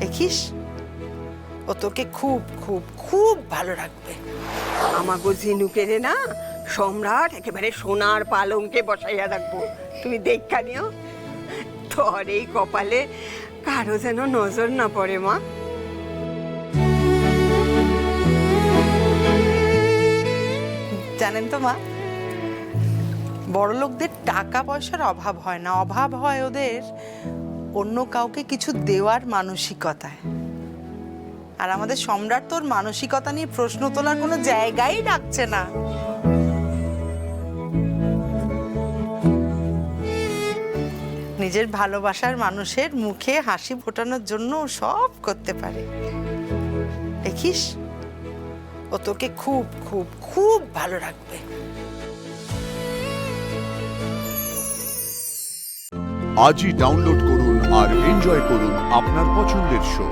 দেখিস, ও তোকে খুব খুব খুব ভালো রাখবে। আমাগো ঝিনুকে রে না সম্রাট একেবারে সোনার পালঙ্কে বসাইয়া রাখবো, তুমি দেখা নিও। তোর এই কপালে কারো যেন নজর না পড়ে মা। জানেন তো মা, বড় লোকদের টাকা পয়সার অভাব হয় না, অভাব হয় ওদের অন্য কাউকে কিছু দেওয়ার মানসিকতায়। আর আমাদের সম্রাট তোর মানসিকতা নিয়ে প্রশ্ন তোলার কোনো জায়গাই রাখছে না। নিজের ভালোবাসার মানুষের মুখে হাসি ফোটানোর জন্য ও সব করতে পারে। দেখিস, ও তোকে খুব খুব খুব ভালো রাখবে। আজই ডাউনলোড করুন আর এনজয় করুন আপনার পছন্দের শো।